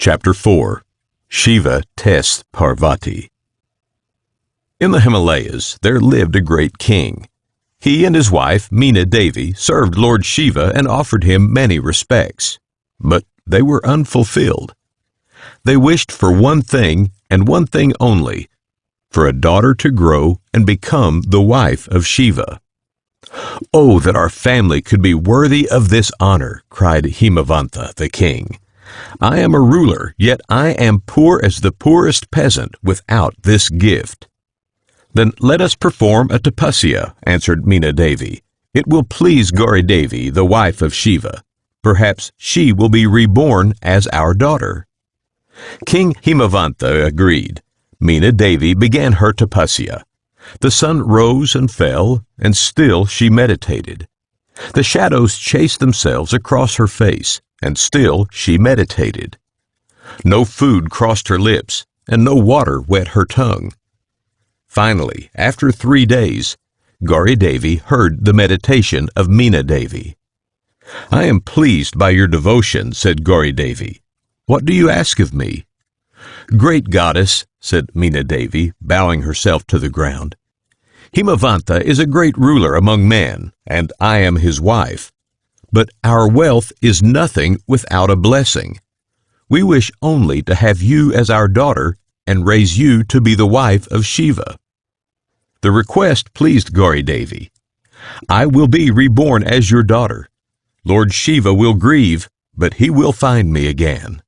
Chapter 4. Shiva tests Parvati. In the Himalayas, there lived a great king. He and his wife, Meena Devi, served Lord Shiva and offered him many respects. But they were unfulfilled. They wished for one thing, and one thing only, for a daughter to grow and become the wife of Shiva. "Oh, that our family could be worthy of this honor," cried Himavanta, the king. "I am a ruler, yet I am poor as the poorest peasant without this gift." "Then let us perform a tapasya," answered Meena Devi. "It will please Gauri Devi, the wife of Shiva. Perhaps she will be reborn as our daughter." King Himavanta agreed. Meena Devi began her tapasya. The sun rose and fell, and still she meditated. The shadows chased themselves across her face, and still she meditated. No food crossed her lips, and no water wet her tongue. Finally, after 3 days, Gauri Devi heard the meditation of Meena Devi. "I am pleased by your devotion," said Gauri Devi. "What do you ask of me?" "Great goddess," said Meena Devi, bowing herself to the ground, "Himavanta is a great ruler among men, and I am his wife. But our wealth is nothing without a blessing. We wish only to have you as our daughter and raise you to be the wife of Shiva." The request pleased Gauri Devi. "I will be reborn as your daughter. Lord Shiva will grieve, but he will find me again."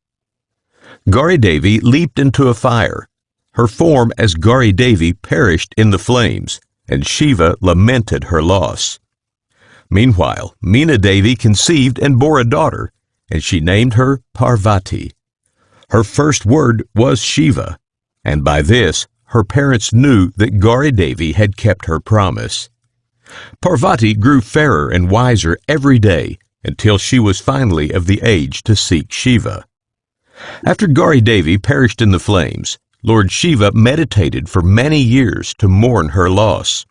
Gauri Devi leaped into a fire. Her form as Gauri Devi perished in the flames, and Shiva lamented her loss. Meanwhile, Meena Devi conceived and bore a daughter, and she named her Parvati. Her first word was Shiva, and by this her parents knew that Gauri Devi had kept her promise. Parvati grew fairer and wiser every day until she was finally of the age to seek Shiva. After Gauri Devi perished in the flames, Lord Shiva meditated for many years to mourn her loss.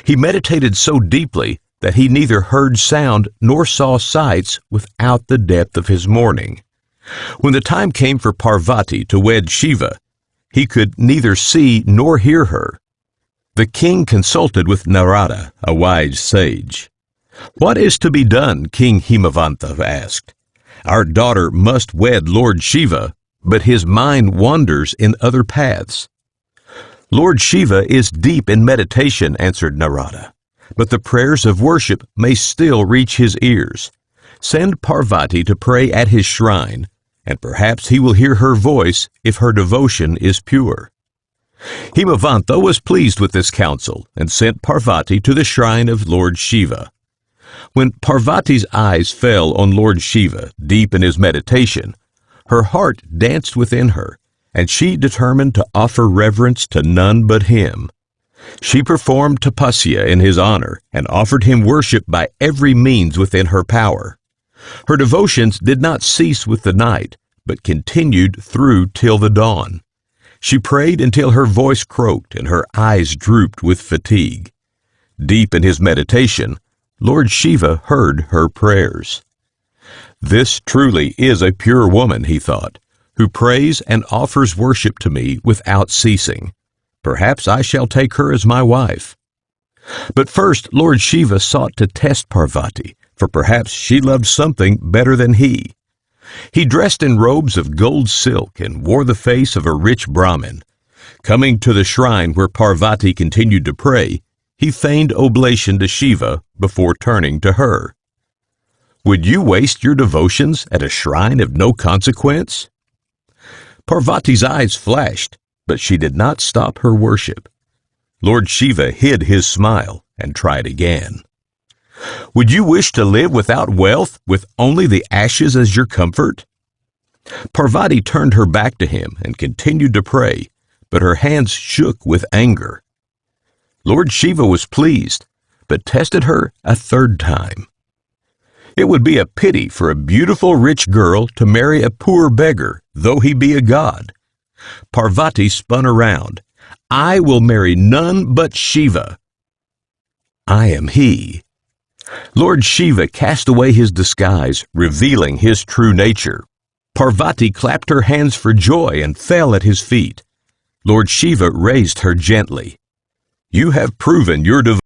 He meditated so deeply that he neither heard sound nor saw sights without the depth of his mourning. When the time came for Parvati to wed Shiva, he could neither see nor hear her. The king consulted with Narada, a wise sage. "What is to be done?" King Himavanta asked. "Our daughter must wed Lord Shiva, but his mind wanders in other paths." "Lord Shiva is deep in meditation," answered Narada, "but the prayers of worship may still reach his ears. Send Parvati to pray at his shrine, and perhaps he will hear her voice if her devotion is pure." Himavanta was pleased with this counsel and sent Parvati to the shrine of Lord Shiva. When Parvati's eyes fell on Lord Shiva, deep in his meditation, her heart danced within her, and she determined to offer reverence to none but him. She performed tapasya in his honor and offered him worship by every means within her power. Her devotions did not cease with the night, but continued through till the dawn. She prayed until her voice croaked and her eyes drooped with fatigue. Deep in his meditation, Lord Shiva heard her prayers. "This truly is a pure woman," he thought, "who prays and offers worship to me without ceasing. Perhaps I shall take her as my wife." But first Lord Shiva sought to test Parvati, for perhaps she loved something better than he. He dressed in robes of gold silk and wore the face of a rich Brahmin. Coming to the shrine where Parvati continued to pray, he feigned oblation to Shiva before turning to her. "Would you waste your devotions at a shrine of no consequence?" Parvati's eyes flashed, but she did not stop her worship. Lord Shiva hid his smile and tried again. "Would you wish to live without wealth, with only the ashes as your comfort?" Parvati turned her back to him and continued to pray, but her hands shook with anger. Lord Shiva was pleased, but tested her a 3rd time. "It would be a pity for a beautiful rich girl to marry a poor beggar, though he be a god." Parvati spun around. "I will marry none but Shiva. I am he." Lord Shiva cast away his disguise, revealing his true nature. Parvati clapped her hands for joy and fell at his feet. Lord Shiva raised her gently. "You have proven your devotion